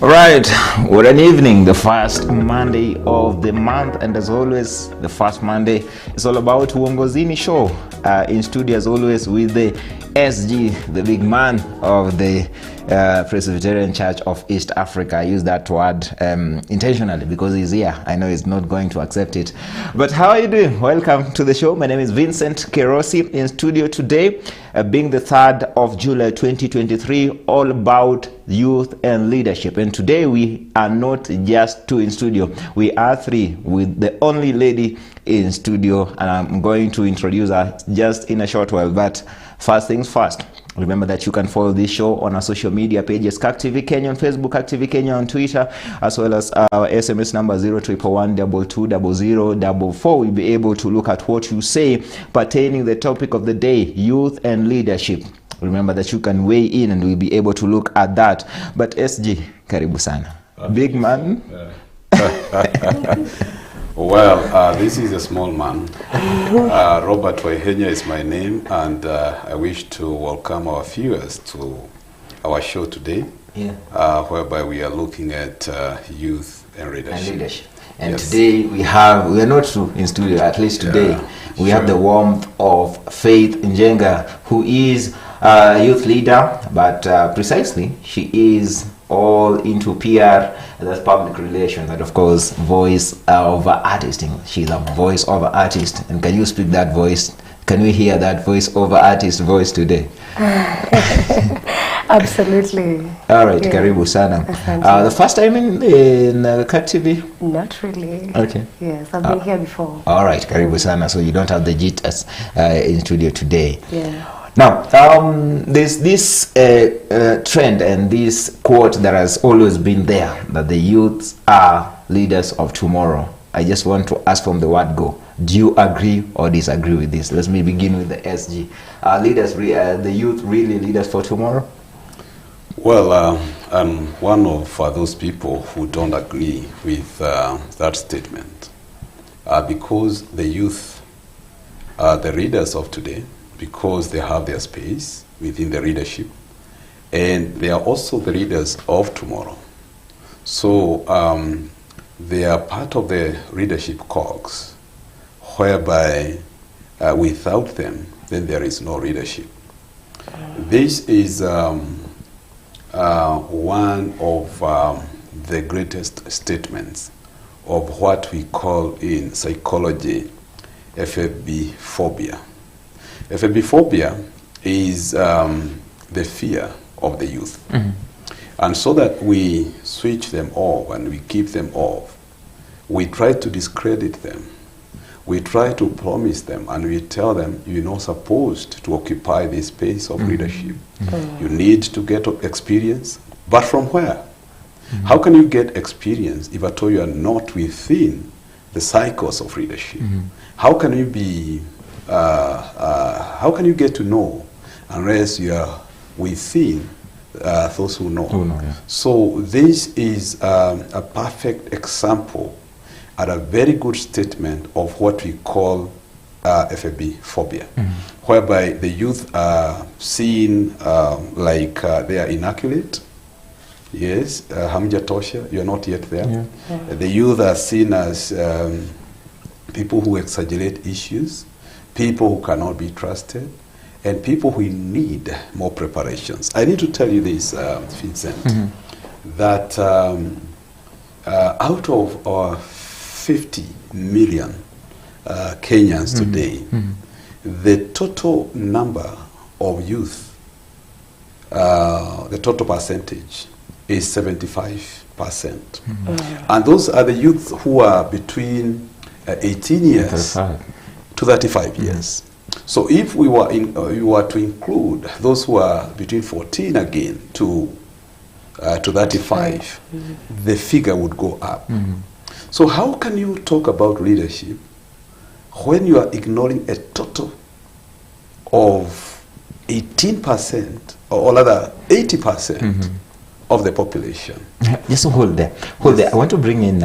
All right, what an evening, the first Monday of the month, and as always, the first Monday is all about Uongozini show. In studio as always with the SG, the big man of the Presbyterian Church of East Africa. I use that word intentionally because he's here. I know he's not going to accept it. But how are you doing? Welcome to the show. My name is Vincent Kerosi in studio today, being the 3rd of July 2023, all about youth and leadership. And today we are not just two in studio. We are three with the only lady in studio, and I'm going to introduce her just in a short while. But first things first, remember that you can follow this show on our social media pages, CAC TV Kenya on Facebook, CAC TV Kenya on Twitter, as well as our SMS number 0111220044. We'll be able to look at what you say pertaining the topic of the day, youth and leadership. Remember that you can weigh in and we'll be able to look at that. But SG, karibu sana. Big man. Well, this is a small man. Robert Waihenya is my name, and I wish to welcome our viewers to our show today, whereby we are looking at youth and leadership. And yes, today we are not two in studio, at least today. We have the warmth of Faith Njenga, who is a youth leader, but precisely she is all into PR, and that's public relations, and of course voice over artisting. She's a voice over artist. And can you speak that voice? Can we hear that voice over artist voice today? Absolutely. All right, karibu sana. The first time in CAC TV? Not really. Okay. Yes, I've been here before. All right, karibu sana. So you don't have the jitters in studio today. Yeah. Now, there's this trend and this quote that has always been there, that the youths are leaders of tomorrow. I just want to ask from the word go, do you agree or disagree with this? Let me begin with the SG. The youth really leaders for tomorrow? Well, I'm one of those people who don't agree with that statement, because the youth are the leaders of today, because they have their space within the leadership, and they are also the leaders of tomorrow. So they are part of the leadership cogs, whereby without them, then there is no leadership. This is one of the greatest statements of what we call in psychology FFB phobia. FFB phobia is the fear of the youth. Mm-hmm. And so that we switch them off and we keep them off, we try to discredit them. We try to promise them and we tell them, you're not supposed to occupy this space of leadership. Mm-hmm. You need to get experience. But from where? Mm-hmm. How can you get experience if at all you are not within the cycles of leadership? Mm-hmm. How can you be how can you get to know unless you are within those who know? Yeah. So this is a perfect example and a very good statement of what we call FFB phobia, whereby the youth are seen like they are inaccurate. Yes, Hamja Tosha, you're not yet there. Yeah. Yeah. The youth are seen as people who exaggerate issues, people who cannot be trusted, and people who need more preparations. I need to tell you this, Vincent, that out of our 50 million Kenyans today, the total number of youth, the total percentage is 75%. And those are the youth who are between 18 years to 35 years. So if we were to include those who are between 14 again to 35, the figure would go up. So how can you talk about leadership when you are ignoring a total of 18%, or rather 80% of the population. Just hold there. Hold there. I want to bring in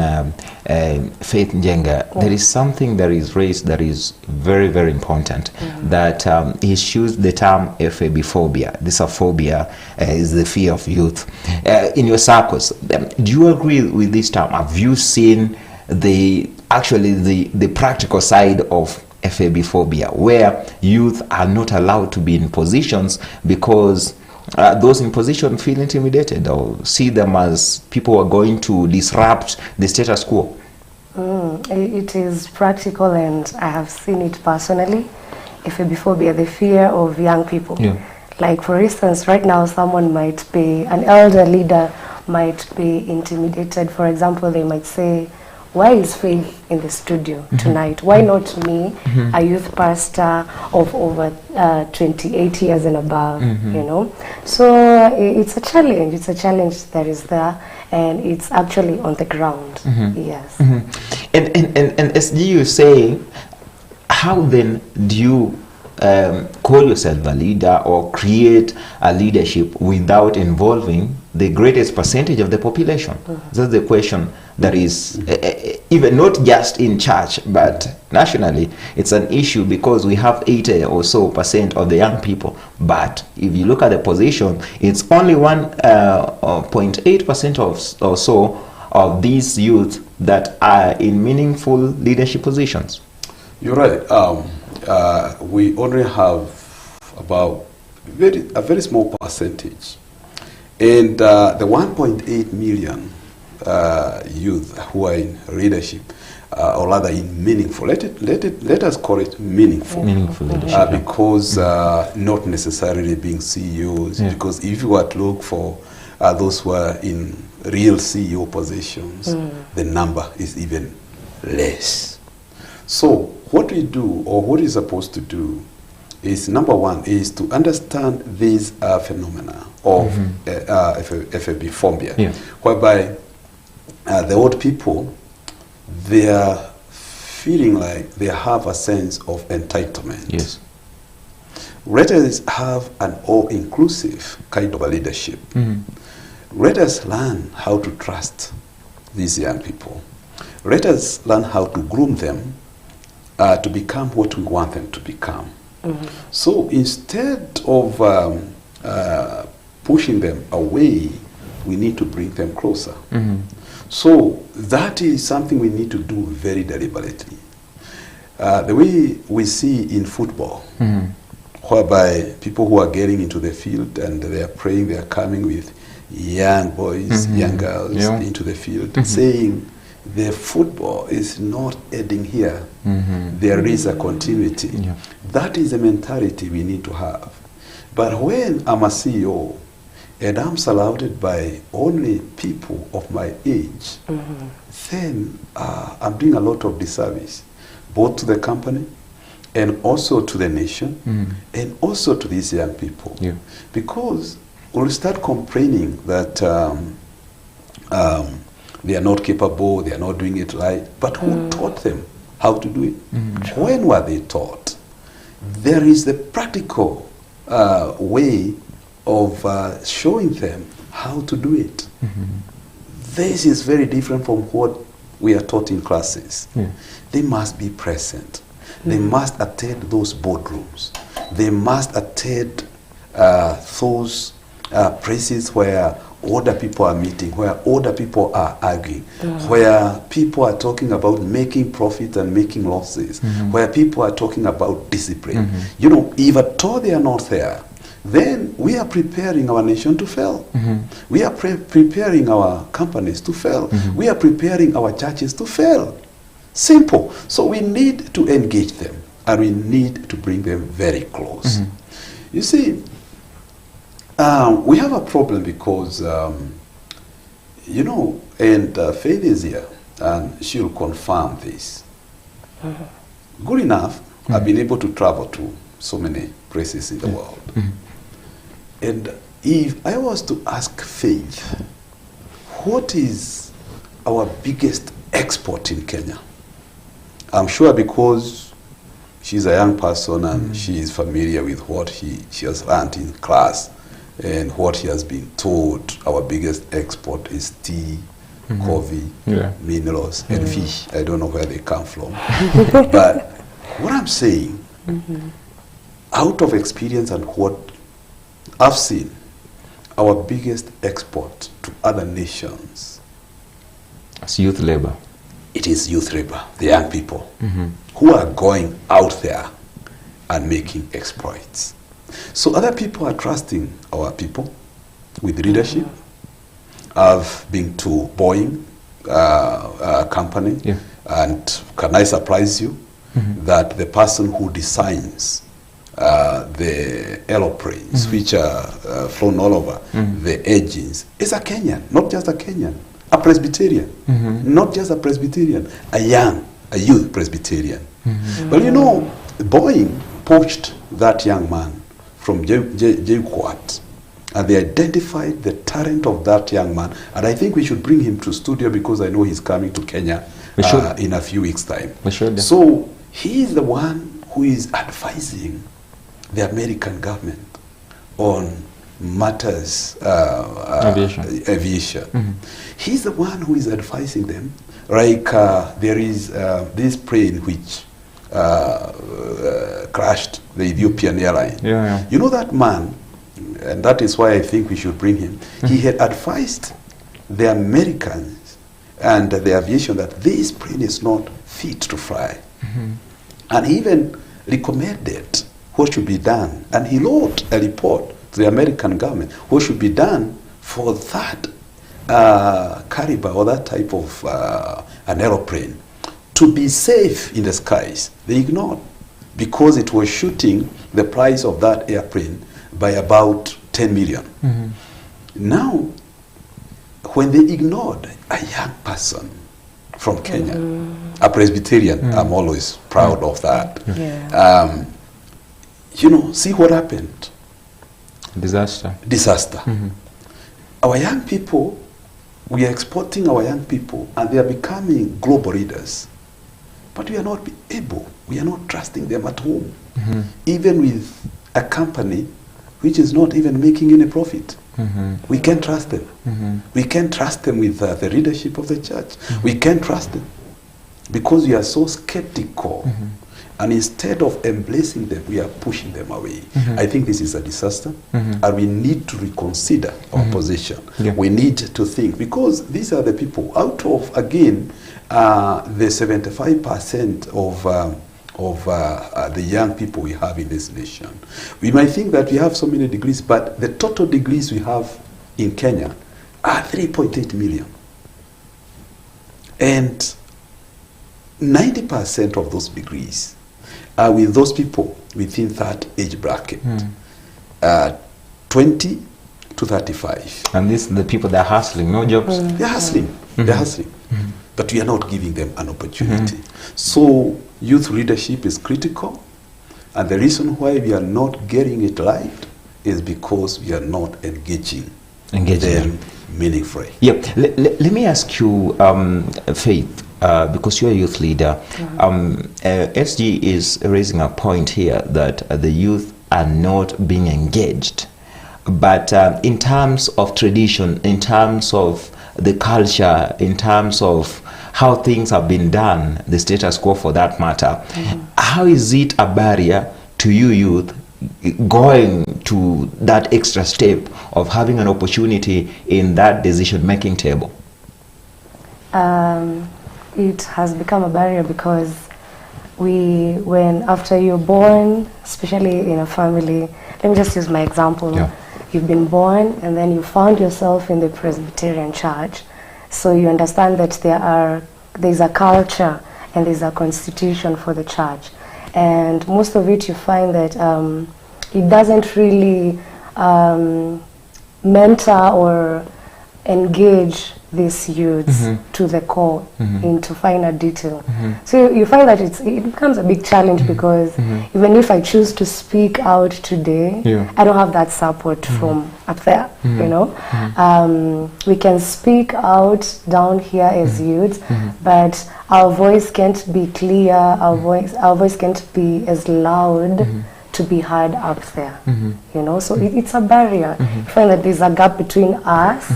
Faith Njenga. There is something that is raised that is very, very important. That he used the term FAB phobia. This phobia is the fear of youth. In your circles, do you agree with this term? Have you seen the practical side of FAB phobia, where youth are not allowed to be in positions because those in position feel intimidated or see them as people who are going to disrupt the status quo? It is practical, and I have seen it personally. FAB phobia, the fear of young people. Yeah. Like, for instance, right now an elder leader might be intimidated. For example, they might say, why is Faith in the studio tonight? Why not me, a youth pastor of over 28 years and above, you know? So it's a challenge. It's a challenge that is there, and it's actually on the ground. Yes. And as you say, how then do you call yourself a leader or create a leadership without involving the greatest percentage of the population? That's the question that is even not just in church but nationally. It's an issue because we have 80 or so % of the young people, but if you look at the position, it's only 1.8% or so of these youth that are in meaningful leadership positions. You're right. We only have about a very small percentage, and the 1.8 million youth who are in leadership, or rather in meaningful. Let us call it meaningful. Meaningful leadership. Because not necessarily being CEOs. Yeah. Because if you were to look for those who are in real CEO positions, the number is even less. So what we do, or what we're supposed to do, is number one is to understand these phenomena of FAB phobia, whereby the old people, they are feeling like they have a sense of entitlement. Yes. Let us have an all-inclusive kind of a leadership. Let us learn how to trust these young people. Let us learn how to groom them to become what we want them to become. So instead of pushing them away, we need to bring them closer. So that is something we need to do very deliberately. The way we see in football, whereby people who are getting into the field and they are praying, they are coming with young boys, young girls into the field, saying the football is not ending here. There is a continuity. That is the mentality we need to have. But when I'm a CEO and I'm surrounded by only people of my age, then I'm doing a lot of disservice, both to the company and also to the nation and also to these young people. Because we'll start complaining that they are not capable, they are not doing it right. But who taught them how to do it? When were they taught? There is the practical way of showing them how to do it. This is very different from what we are taught in classes. They must be present. They must attend those boardrooms. They must attend those places where older people are meeting, where older people are arguing, where people are talking about making profits and making losses, where people are talking about discipline. You know, if at all they are not there, then we are preparing our nation to fail. We are preparing our companies to fail. We are preparing our churches to fail. Simple. So we need to engage them, and we need to bring them very close. You see, we have a problem because, you know, and Faith is here, and she'll confirm this. Good enough, I've been able to travel to so many places in the world. And if I was to ask Faith, what is our biggest export in Kenya? I'm sure because she's a young person and she is familiar with what she has learned in class, And what he has been told, our biggest export is tea, coffee, minerals, and fish. I don't know where they come from. But what I'm saying, out of experience and what I've seen, our biggest export to other nations, it's youth labor. It is youth labor, the young people who are going out there and making exploits. So other people are trusting our people with leadership. I've been to Boeing company, and can I surprise you that the person who designs the aeroplanes which are flown all over the engines is a Kenyan, not just a Kenyan, a Presbyterian, not just a Presbyterian, a youth Presbyterian. Well, you know, Boeing poached that young man from JKUAT, and they identified the talent of that young man, and I think we should bring him to studio because I know he's coming to Kenya in a few weeks' time. So he is the one who is advising the American government on matters aviation. He's the one who is advising them. Like there is this plane which crashed, the Ethiopian airline. You know that man, and that is why I think we should bring him. He had advised the Americans and the aviation that this plane is not fit to fly. And he even recommended what should be done. And he wrote a report to the American government what should be done for that caliber or that type of an aeroplane to be safe in the skies. They ignored, because it was shooting the price of that airplane by about 10 million. Now, when they ignored a young person from Kenya, a Presbyterian, I'm always proud of that. You know, see what happened. Disaster. Our young people, we are exporting our young people, and they are becoming global leaders. But we are not able, we are not trusting them at home. Even with a company which is not even making any profit. We can't trust them. We can't trust them with the leadership of the church. We can't trust them because we are so skeptical. And instead of embracing them, we are pushing them away. I think this is a disaster, and we need to reconsider our position. We need to think, because these are the people, out of, again, the 75% of the young people we have in this nation. We might think that we have so many degrees, but the total degrees we have in Kenya are 3.8 million. And 90% of those degrees are with those people within that age bracket, 20 to 35. And this the people that are hustling, no jobs? They're hustling. They're hustling. But we are not giving them an opportunity. So youth leadership is critical, and the reason why we are not getting it right is because we are not engaging them meaningfully. Let me ask you, Faith, because you're a youth leader, SG is raising a point here that the youth are not being engaged. But in terms of tradition, in terms of the culture, in terms of how things have been done, the status quo for that matter, how is it a barrier to you youth going to that extra step of having an opportunity in that decision-making table? It has become a barrier because when after you're born, especially in a family, let me just use my example. You've been born and then you found yourself in the Presbyterian church. So you understand that there's a culture and there's a constitution for the church. And most of it you find that it doesn't really mentor or engage these youths to the core into finer detail. So you find that it becomes a big challenge because even if I choose to speak out today, I don't have that support from up there, you know. We can speak out down here as youths, but our voice can't be clear, our voice can't be as loud to be heard up there. You know, so it's a barrier. You find that there's a gap between us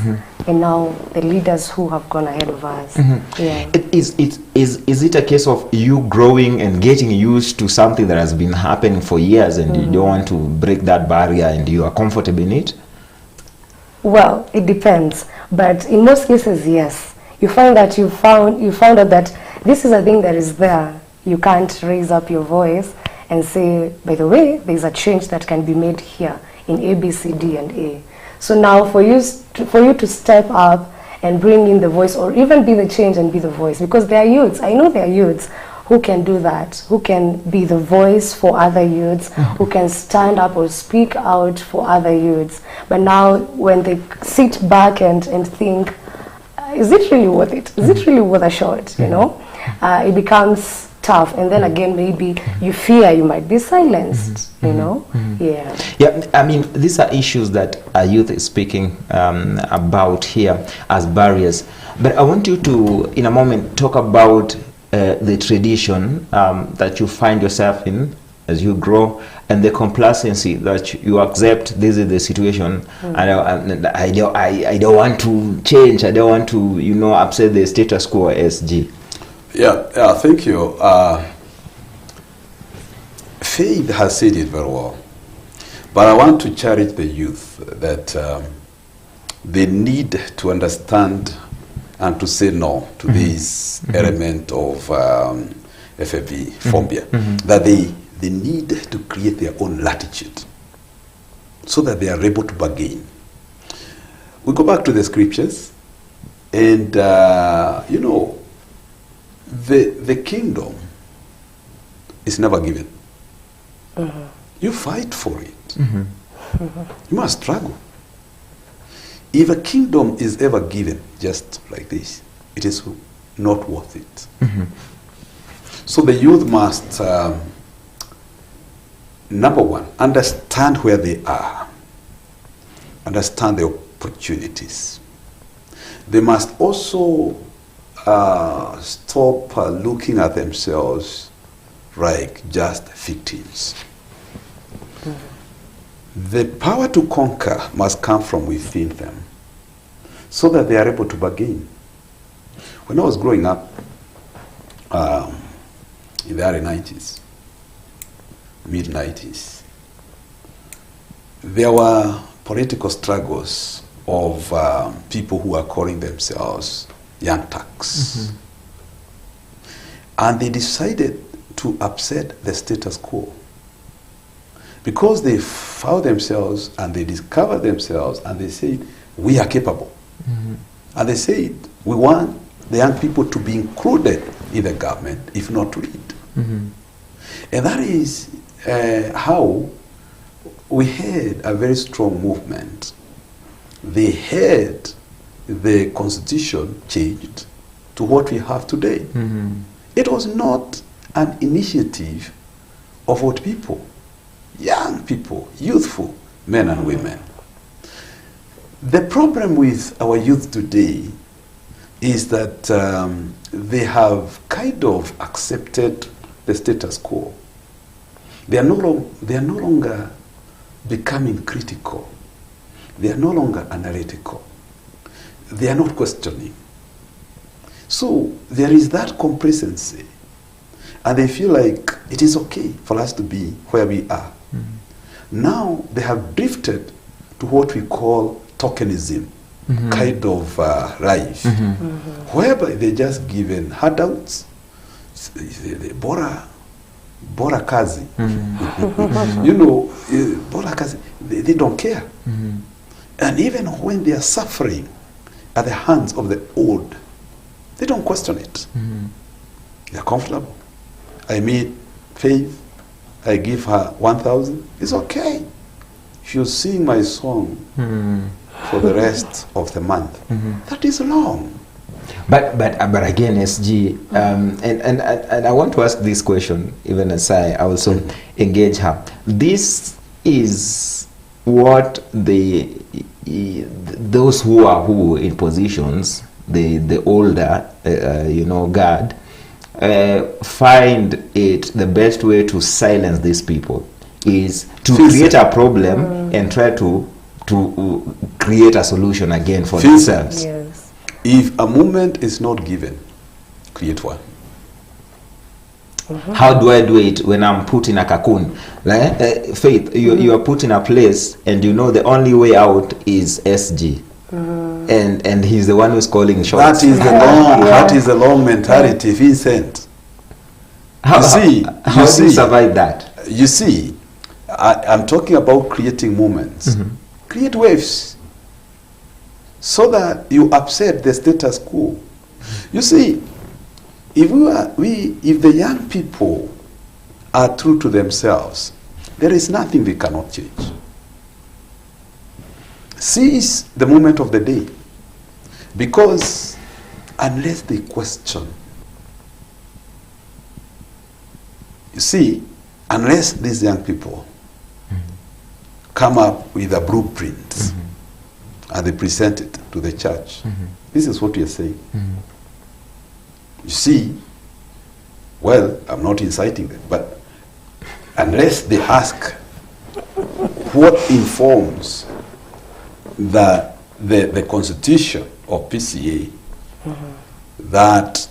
and now the leaders who have gone ahead of us. Yeah. Is it a case of you growing and getting used to something that has been happening for years and you don't want to break that barrier and you are comfortable in it? Well, it depends, but in most cases, yes. You find that you found out that this is a thing that is there. You can't raise up your voice and say, by the way, there's a change that can be made here in A, B, C, D, and A. So now for you to step up and bring in the voice, or even be the change and be the voice, because there are youths, I know there are youths who can do that, who can be the voice for other youths, who can stand up or speak out for other youths. But now when they sit back and think, is it really worth it? Is it really worth a shot? You know, it becomes tough, and then again maybe you fear you might be silenced. You know, yeah. I mean, these are issues that our youth is speaking about here as barriers. But I want you to, in a moment, talk about the tradition that you find yourself in as you grow, and the complacency that you accept this is the situation, and I don't want to change, I don't want to, you know, upset the status quo. SG. Yeah, thank you. Faith has said it very well, but I want to challenge the youth that they need to understand and to say no to this element of FFB phobia, that they need to create their own latitude so that they are able to bargain. We go back to the scriptures, and you know, the kingdom is never given. You fight for it. You must struggle. If a kingdom is ever given just like this, it is not worth it. So the youth must, number one, understand where they are, understand the opportunities. They must also stop looking at themselves like just victims. The power to conquer must come from within them so that they are able to bargain. When I was growing up in the early 90s, mid-90s, there were political struggles of people who are calling themselves young Turks. And they decided to upset the status quo because they found themselves and they discovered themselves and they said, we are capable. And they said, we want the young people to be included in the government, if not to lead. And that is how we had a very strong movement. They had the constitution changed to what we have today. It was not an initiative of old people, young people, youthful men and women. The problem with our youth today is that they have kind of accepted the status quo. They are no longer becoming critical. They are no longer analytical. They are not questioning. So there is that complacency, and they feel like it is okay for us to be where we are. Now they have drifted to what we call tokenism, kind of life, whereby they're just given handouts, bora kazi. You know, bora kazi, they don't care. And even when they are suffering at the hands of the old, they don't question it. They're comfortable. I meet Faith, I give her 1,000, it's okay. She'll sing my song for the rest of the month. That is long. But again, SG, and I want to ask this question, even as I also engage her. This is what those who in positions, the older, guard, find it the best way to silence these people. is to Vincent. create a problem and try to create a solution again for Vincent. themselves. Yes. If a movement is not given, create one. How do I do it when I'm put in a cocoon? Like, Faith, you are put in a place and you know the only way out is SG. And he's the one who's calling shots. That is the long, that is the long mentality, Vincent. How how do you survive that? You see, I'm talking about creating moments. Create waves so that you upset the status quo. You see, if the young people are true to themselves, there is nothing they cannot change. Seize the moment of the day, because unless they question, you see, unless these young people come up with a blueprint and they present it to the church, this is what we are saying. You see, well, I'm not inciting them, but unless they ask what informs the constitution of PCA, that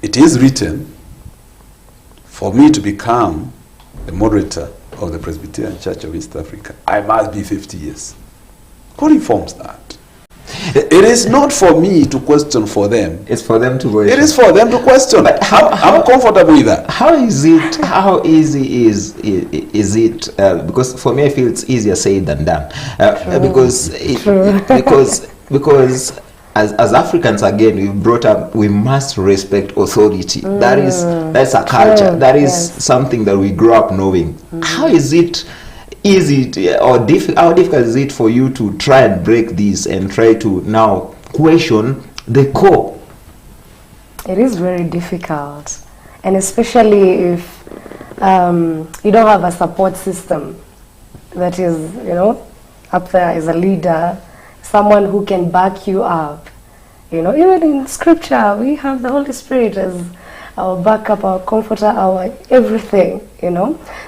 it is written for me to become the moderator of the Presbyterian Church of East Africa, I must be 50 years. What informs that? It is not for me to question for them. It's for them to question. It is for them to question. But I'm comfortable with that. How easy is it? Because for me, I feel it's easier said than done. Because as Africans, again, we brought up, we must respect authority. That's a culture. That is something that we grew up knowing. How is it easy or how difficult is it for you to try and break this and try to now question the core? It is very difficult, and especially if you don't have a support system that is, up there as a leader, someone who can back you up. Even in scripture, we have the Holy Spirit as our backup, our comforter, our everything,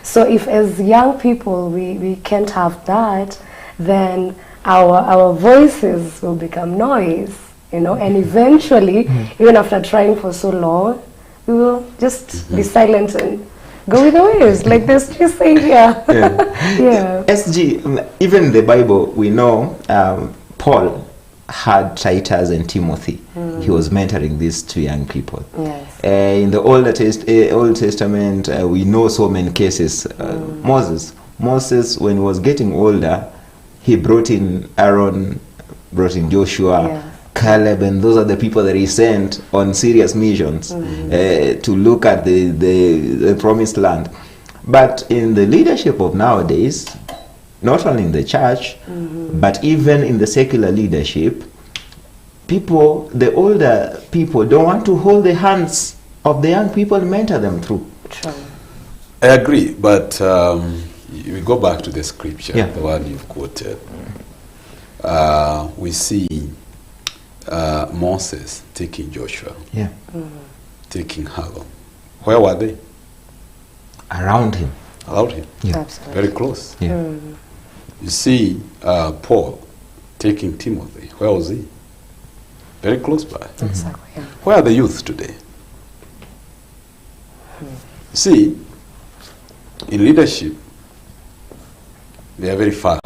So if as young people we can't have that, then our voices will become noise, and eventually, even after trying for so long, we will just be silent and go with the waves, like this just say here. Yeah. SG, even the Bible, we know Paul had Titus and Timothy. He was mentoring these two young people. Yes. In the Old Testament, we know so many cases. Moses, when he was getting older, he brought in Aaron, brought in Joshua, Caleb, and those are the people that he sent on serious missions to look at the promised land. But in the leadership of nowadays, not only in the church, but even in the secular leadership, the older people don't want to hold the hands of the young people and mentor them through. True. I agree, but we go back to the scripture, the one you've quoted. We see Moses taking Joshua, taking Aaron. Where were they? Around him. Around him. Yeah. Absolutely. Very close. Yeah. You see Paul taking Timothy. Where was he? Very close by. Exactly. Yeah. Where are the youth today? See, in leadership, they are very far.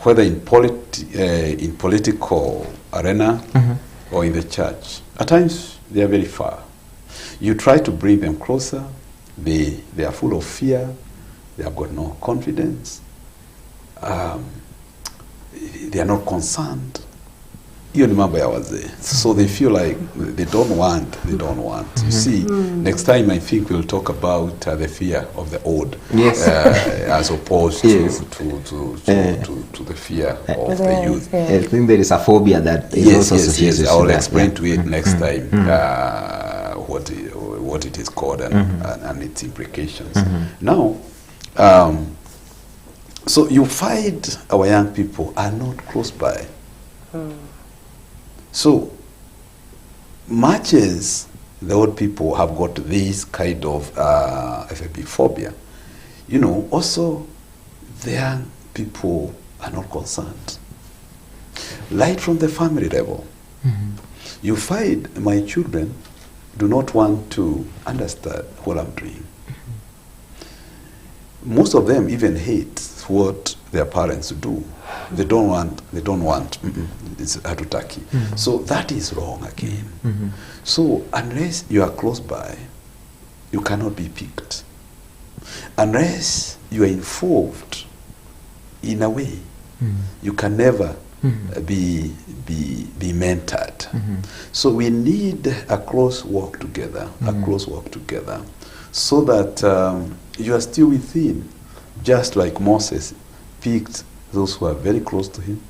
Whether in political arena or in the church, at times they are very far. You try to bring them closer. They are full of fear. They have got no confidence. They are not concerned. You remember I was there. So they feel like they don't want. You see, next time I think we'll talk about the fear of the old, as opposed to the fear of the youth. I think there is a phobia that is also associated. I'll explain to it next time what it is called and its implications. Now, so you find our young people are not close by. So much as the old people have got this kind of FAB phobia, You know, also the young people are not concerned. Right from the family level, you find my children do not want to understand what I'm doing. Most of them even hate what their parents do. They don't want, it's hatutaki. So that is wrong again. So unless you are close by, you cannot be picked. Unless you are involved in a way, you can never be mentored. So we need a close work together, so that you are still within, just like Moses picked those who are very close to him,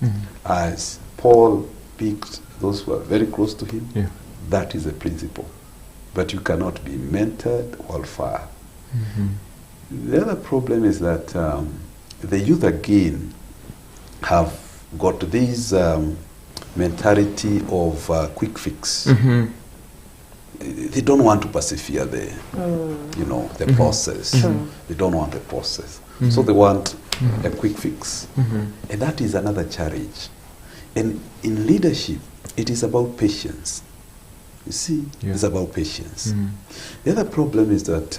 as Paul picked those who are very close to him. Yeah. That is a principle. But you cannot be mentored while far. The other problem is that the youth again have got this mentality of quick fix. They don't want to persevere the, you know, the process. They don't want the process. So they want a quick fix. And that is another challenge. And in leadership, it is about patience. You see, it's about patience. The other problem is that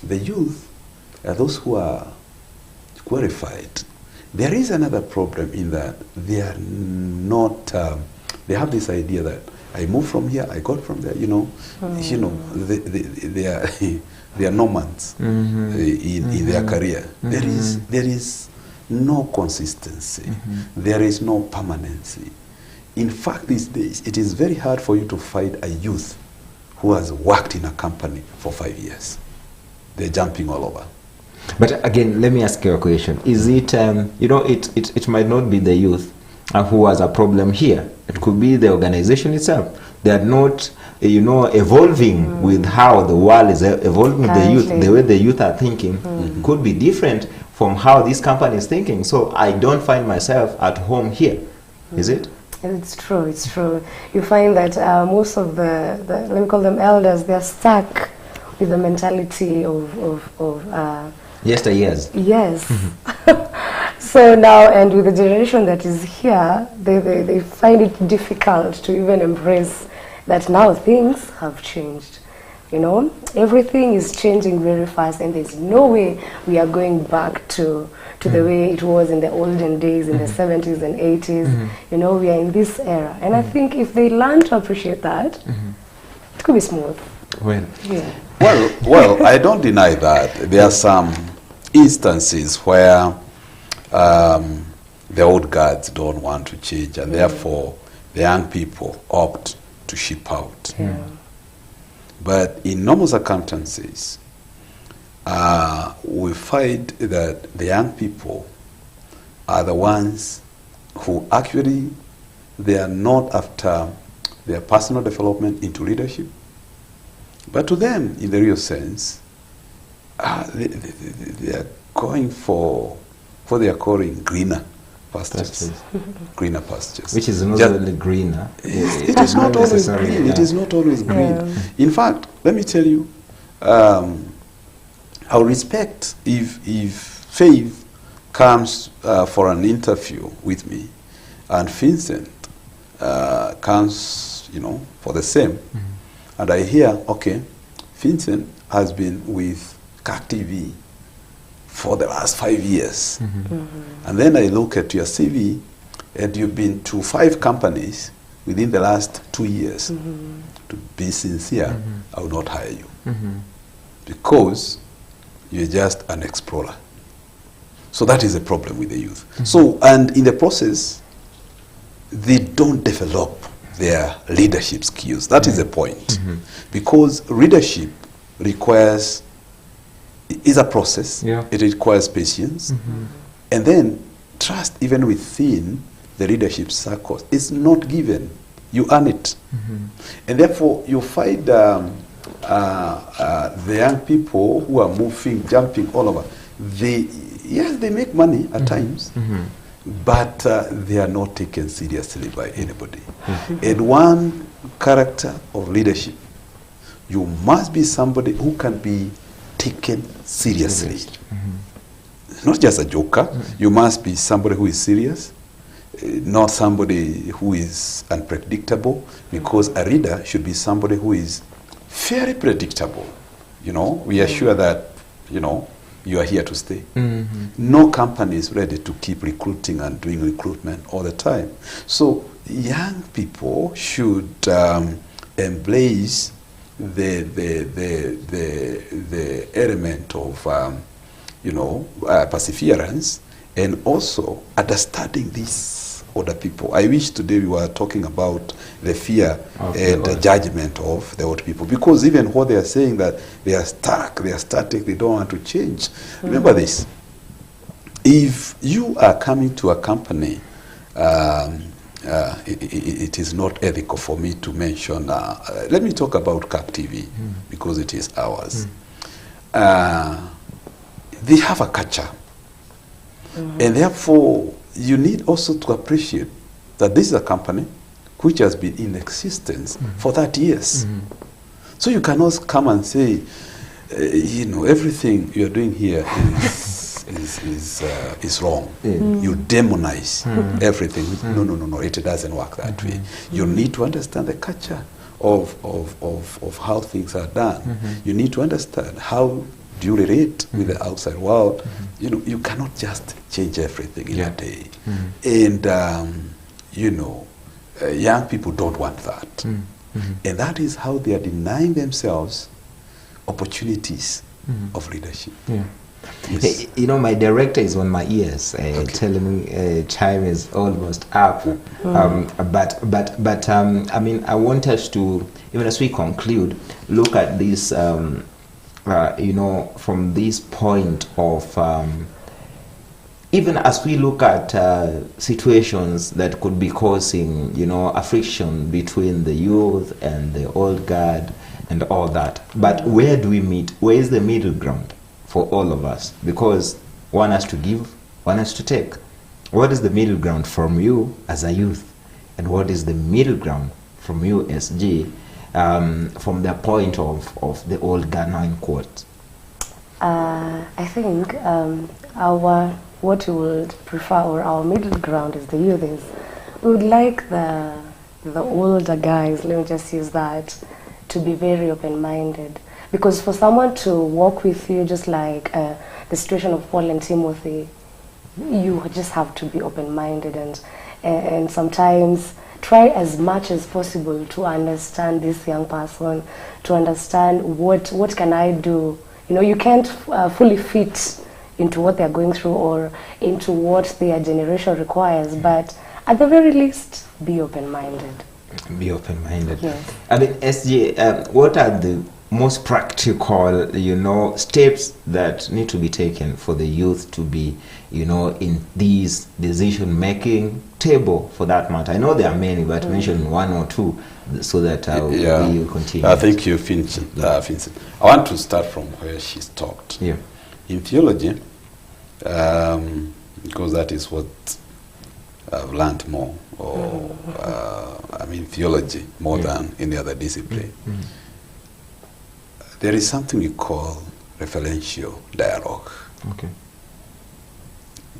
the youth are those who are qualified. There is another problem in that they are not, they have this idea that I moved from here, I got from there, you know, they are they are nomads in their career. There is no consistency. There is no permanency. In fact, these days, it is very hard for you to find a youth who has worked in a company for 5 years. They're jumping all over. But again, let me ask you a question. Is it, you know, it might not be the youth who has a problem here. It could be the organization itself. They are not, you know, evolving with how the world is evolving with the youth. The way the youth are thinking could be different from how this company is thinking. So I don't find myself at home here. Is it? It's true, it's true. You find that most of the, let me call them elders, they're stuck with the mentality of yesteryears. Yes. So now, and with the generation that is here, they find it difficult to even embrace that now things have changed. You know, everything is changing very fast, and there's no way we are going back to the way it was in the olden days, in the 70s and 80s. You know, we are in this era. And I think if they learn to appreciate that, it could be smooth. Well, yeah. Well, I don't deny that. There are some instances where the old guards don't want to change, and therefore the young people opt to ship out. Yeah. But in normal circumstances, we find that the young people are the ones who actually, they are not after their personal development into leadership, but to them, in the real sense, they are going for what they are calling greener pastures. Greener pastures. Which is not really greener. It is not always green. It is not always green. In fact, let me tell you, I would respect if Faith comes for an interview with me, and Vincent comes, you know, for the same, and I hear, okay, Vincent has been with CAC TV for the last 5 years. And then I look at your CV, and you've been to 5 companies within the last 2 years. To be sincere, I will not hire you. Because you're just an explorer. So that is a problem with the youth. So, and in the process, they don't develop their leadership skills. That is the point. Because leadership requires, is a process. It requires patience. And then trust, even within the leadership circles, is not given. You earn it. And therefore, you find the young people who are moving, jumping all over. Yes, they make money at times, but they are not taken seriously by anybody. And one character of leadership, you must be somebody who can be taken seriously. Not just a joker. You must be somebody who is serious, not somebody who is unpredictable, because a leader should be somebody who is very predictable. You know, we are sure that, you know, you are here to stay. No company is ready to keep recruiting and doing recruitment all the time. So young people should embrace the element of perseverance, and also understanding these other people. I wish today we were talking about the fear and the judgment of the old people, because even what they are saying, that they are stuck, they are static, they don't want to change. Remember this: if you are coming to a company, it is not ethical for me to mention, let me talk about CAP TV, because it is ours. They have a culture, and therefore you need also to appreciate that this is a company which has been in existence for 30 years. So you cannot come and say, everything you are doing here is wrong. You demonize everything. No, it doesn't work that way. You need to understand the culture of how things are done. You need to understand how do you relate with the outside world. You cannot just change everything in a day. And young people don't want that. And that is how they are denying themselves opportunities of leadership. Yes. Hey, my director is on my ears, telling me time is almost up. But I mean, I want us to, even as we conclude, look at this, from this point of, even as we look at situations that could be causing, a friction between the youth and the old guard and all that. But where do we meet? Where is the middle ground for all of us? Because one has to give, one has to take. What is the middle ground from you as a youth? And what is the middle ground from you, SG, from the point of the old Ghanaian quote? I think what we would prefer, or our middle ground is the youth, is we would like the older guys, let me just use that, to be very open-minded. Because for someone to walk with you, just like the situation of Paul and Timothy, you just have to be open-minded and sometimes try as much as possible to understand this young person, to understand what can I do. You can't fully fit into what they're going through or into what their generation requires, but at the very least, be open-minded. Be open-minded. Yes. I mean, SG, what are the most practical, steps that need to be taken for the youth to be, in these decision-making table, for that matter? I know there are many, but mention one or two so that we continue. I think you finished, Vincent. I want to start from where she stopped. Yeah. In theology, because that is what I've learned more, or theology more than any other discipline. There is something we call referential dialogue. Okay.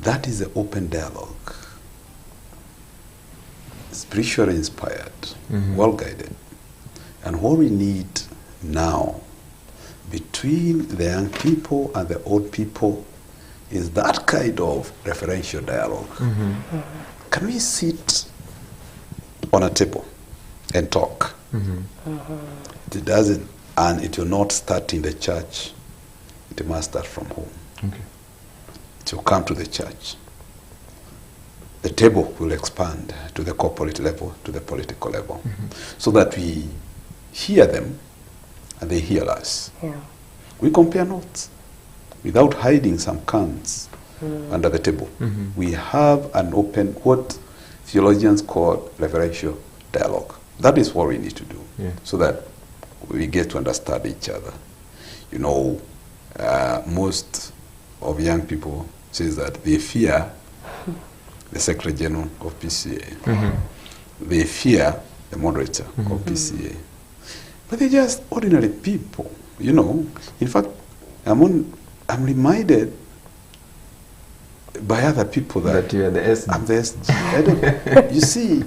That is the open dialogue, spiritually inspired, well guided. And what we need now between the young people and the old people is that kind of referential dialogue. Can we sit on a table and talk? It doesn't, and it will not start in the church. It must start from home. Okay. It will come to the church. The table will expand to the corporate level, to the political level, so that we hear them and they hear us. Yeah. We compare notes without hiding some cans under the table. We have an open, what theologians call referential dialogue. That is what we need to do, so that we get to understand each other. Most of young people says that they fear the Secretary General of PCA. They fear the moderator of PCA. But they're just ordinary people, In fact, I'm reminded by other people that you are the SG. I'm the SG. I don't, you see,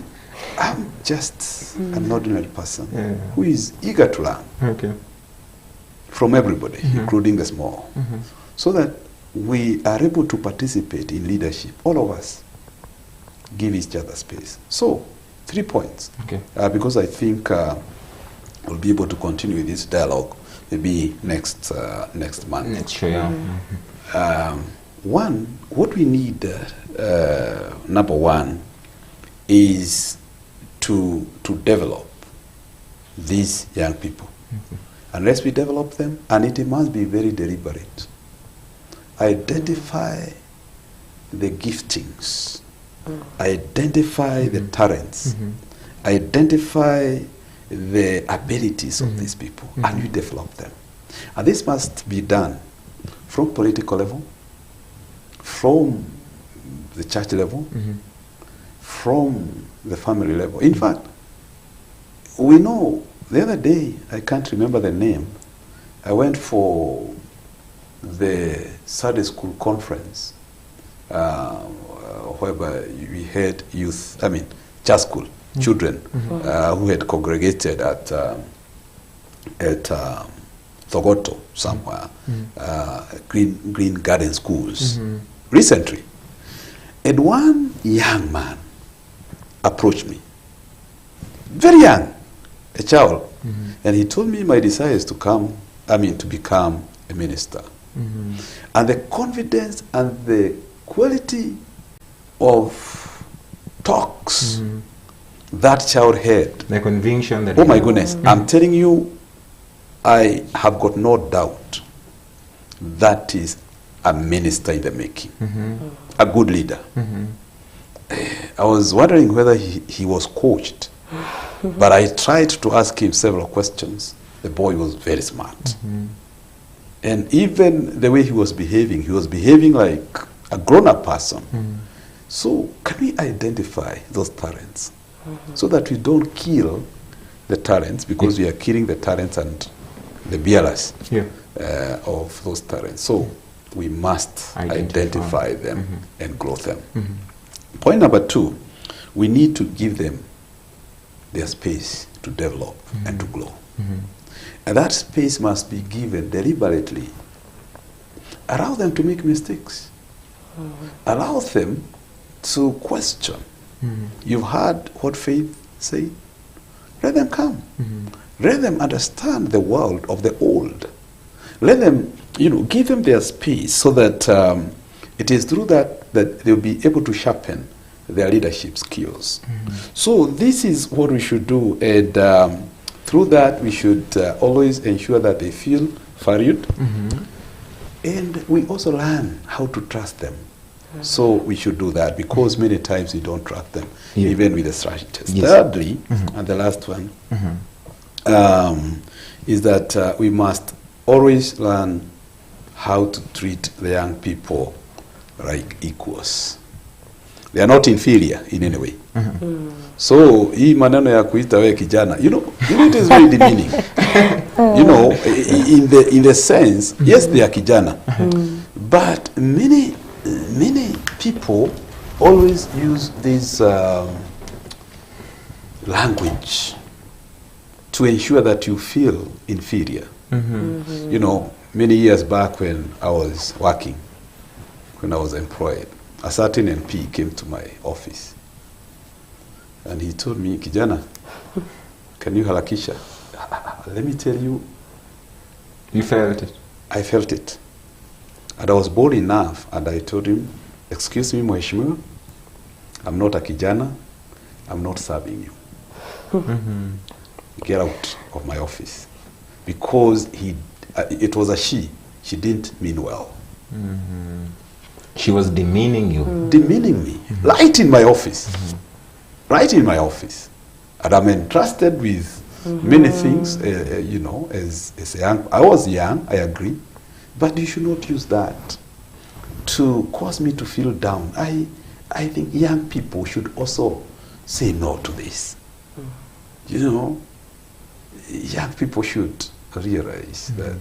I'm just an ordinary person who is eager to learn from everybody, including the small, so that we are able to participate in leadership. All of us give each other space. So, 3 points, because I think we'll be able to continue with this dialogue maybe next month. Sure. One, what we need, number one, is to develop these young people. Unless we develop them, and it must be very deliberate. Identify the giftings, identify the talents, identify the abilities of these people, and you develop them. And this must be done from political level, from the church level, from the family level. In fact, we know the other day, I can't remember the name, I went for the Sunday school conference whereby we had church school children who had congregated at Thogoto somewhere, Green Garden Schools, recently. And one young man approached me, very young, a child, and he told me my desire is to become a minister. And the confidence and the quality of talks that child had. The conviction that... Oh my goodness, I'm telling you, I have got no doubt that is a minister in the making, a good leader. I was wondering whether he was coached, but I tried to ask him several questions. The boy was very smart. And even the way he was behaving like a grown-up person. So can we identify those talents so that we don't kill the talents, because we are killing the talents and the bearers of those talents. So we must identify them and grow them. Point number 2, we need to give them their space to develop and to grow. And that space must be given deliberately. Allow them to make mistakes. Allow them to question. You've heard what faith said? Let them come. Let them understand the world of the old. Let them, give them their space so that it is through that they'll be able to sharpen their leadership skills. So this is what we should do, and through that we should always ensure that they feel valued, and we also learn how to trust them. So we should do that, because many times we don't trust them, even with the strategies. Thirdly, and the last one, is that we must always learn how to treat the young people like equals. They are not inferior in any way. So hii maneno ya kuita we kijana, it is very demeaning. In the sense, yes, they are kijana, but many people always use this language to ensure that you feel inferior. Many years back when I was working, when I was employed, Asserting MP came to my office and he told me, kijana, can you harakisha? Let me tell you. You felt it? I felt it. And I was bold enough, and I told him, excuse me, Mheshimiwa, I'm not a kijana, I'm not serving you. Get out of my office. Because it was a she didn't mean well. She was demeaning you. Demeaning me, right in my office. Right in my office. And I'm entrusted with many things, as a young, I was young, I agree, but you should not use that to cause me to feel down. I think young people should also say no to this. Young people should realize that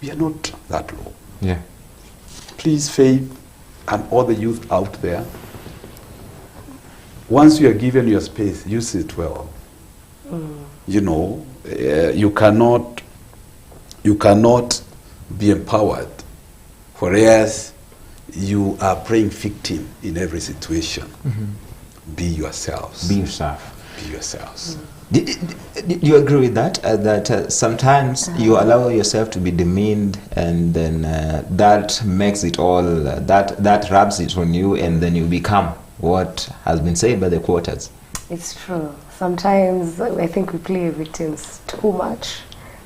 we are not that low. Yeah. Please, Faith and all the youth out there, once you are given your space, use it well. You know, you cannot be empowered, whereas you are playing victim in every situation. Be yourselves. Be yourself. Be yourselves. Do you agree with that? That sometimes you allow yourself to be demeaned, and then that makes it all, that rubs it on you, and then you become what has been said by the quotas. It's true. Sometimes I think we play victims too much,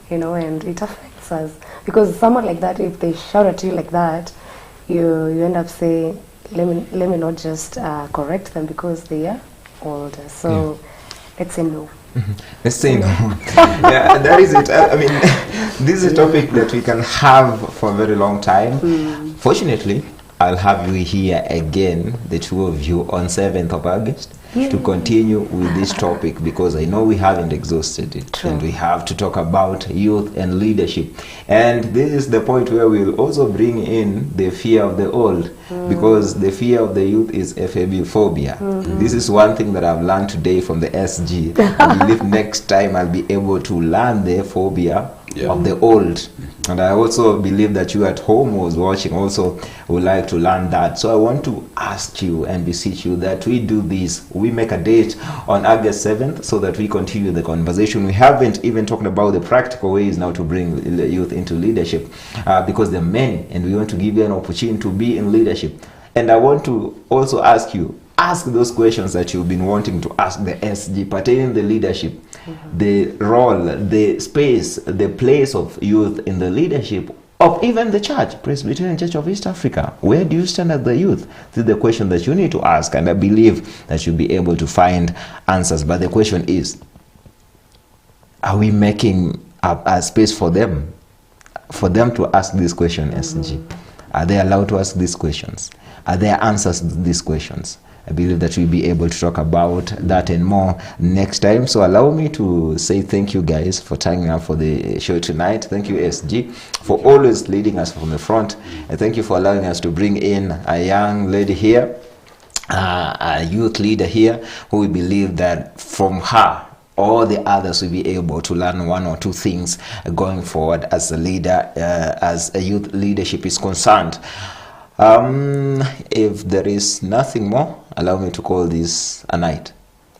you know, and it affects us. Because someone like that, if they shout at you like that, you end up saying, let me not just correct them because they are older. So let's say no. Let's say no. Yeah, that is it. I mean, this is a topic that we can have for a very long time. Fortunately, I'll have you here again, the two of you, on 7th of August to continue with this topic, because I know we haven't exhausted it. True. And we have to talk about youth and leadership. And this is the point where we'll also bring in the fear of the old, because the fear of the youth is FAB phobia. This is one thing that I've learned today from the SG. I believe next time I'll be able to learn the phobia of the old. And I also believe that you at home who was watching also would like to learn that. So I want to ask you and beseech you that we do this. We make a date on August 7th so that we continue the conversation. We haven't even talked about the practical ways now to bring the youth into leadership, because there are many, and we want to give you an opportunity to be in leadership. And I want to also ask you, ask those questions that you've been wanting to ask the SG pertaining the leadership, the role, the space, the place of youth in the leadership of even the church, Presbyterian Church of East Africa. Where do you stand as the youth? This is the question that you need to ask, and I believe that you'll be able to find answers. But the question is, are we making a space for them to ask this question, SG? Are they allowed to ask these questions? Are there answers to these questions? I believe that we'll be able to talk about that and more next time. So allow me to say thank you guys for turning up for the show tonight. Thank you, SG, for always leading us from the front. And thank you for allowing us to bring in a young lady here, a youth leader here, who we believe that from her, all the others will be able to learn one or two things going forward as a leader, as a youth leadership is concerned. If there is nothing more, allow me to call this a night.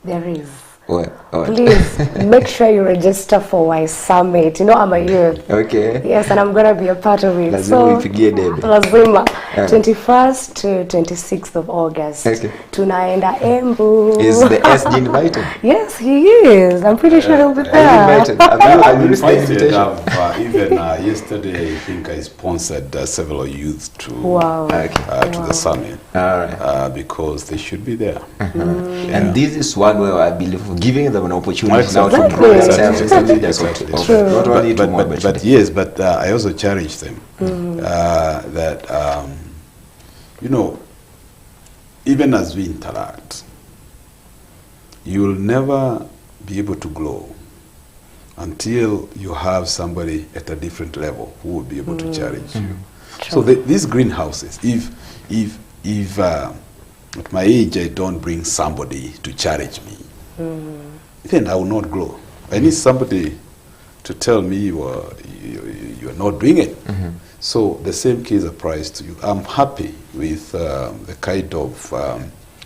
There is. What? Please make sure you register for my summit. You know, I'm a youth. Okay. Yes, and I'm gonna be a part of it. Lazima uipigie debe. Lazima. 21st to 26th of August. Okay. Tunaenda Embu. Is the SG invited? Yes, he is. I'm pretty sure he'll be Are you there. invited? Have you received the invitation? Even yesterday, I think I sponsored several youth to Wow. to the summit. All right. Because they should be there. And this is one where I believe giving them an opportunity now to Exactly. grow themselves as a leaders Exactly. of True. not only tomorrow, but yes, but I also challenge them that you know, even as we interact, you'll never be able to grow until you have somebody at a different level who will be able to challenge you. So these greenhouses, if at my age I don't bring somebody to challenge me, then I will not grow. I need somebody to tell me you are not doing it. So the same case applies to you. I'm happy with the kind of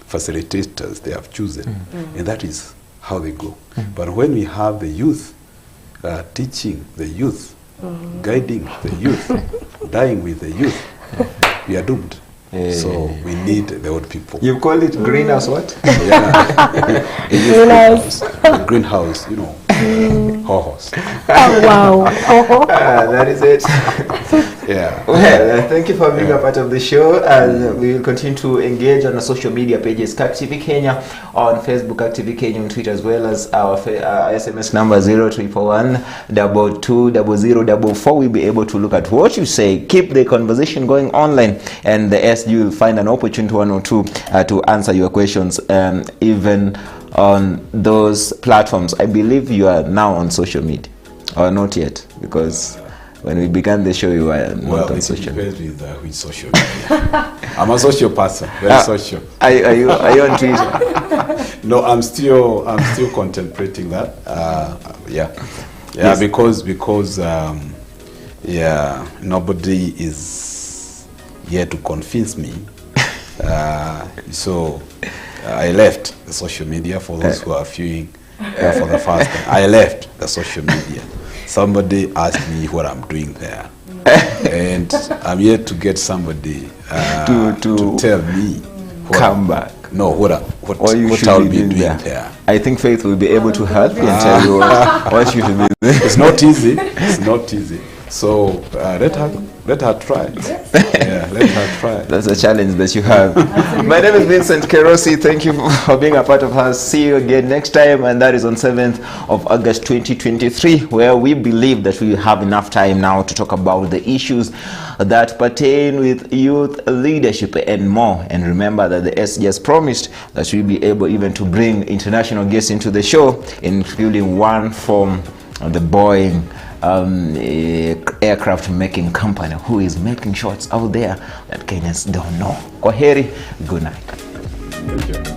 facilitators they have chosen, and that is how they go. But when we have the youth teaching the youth, guiding the youth, dying with the youth, we are doomed. So we need the old people. You call it greenhouse what? Yeah. Greenhouse. Greenhouse, you know. Horse. Oh, wow. That is it. Yeah. Well, thank you for being a part of the show, and we will continue to engage on the social media pages, CACTV Kenya on Facebook, CACTV Kenya on Twitter, as well as our SMS number 0341 220044. We'll be able to look at what you say, keep the conversation going online, and the SG will find an opportunity, one or two, to answer your questions, even on those platforms. I believe you are now on social media, or not yet, because When we began the show, you were not on it social media. depends with social media. I'm a social person, very social. Are you on Twitter? No, I'm still contemplating that. Yes. Because nobody is here to convince me. So I left the social media. For those who are viewing for the first time, I left the social media. Somebody asked me what I'm doing there, and I'm here to get somebody to tell me. Come back. No, what I'll be doing there. I think Faith will be able to help you and tell you what you should be doing. It's not easy. It's not easy. So let her try. Yeah, let her try. That's a challenge that you have. My name is Vincent Kerosi. Thank you for being a part of us. See you again next time, and that is on 7th of August 2023, where we believe that we have enough time now to talk about the issues that pertain with youth leadership and more. And remember that the SG has promised that we'll be able even to bring international guests into the show, including one from the Boeing aircraft making company who is making shots out there that Kenyans don't know. Kwaheri, good night. Thank you.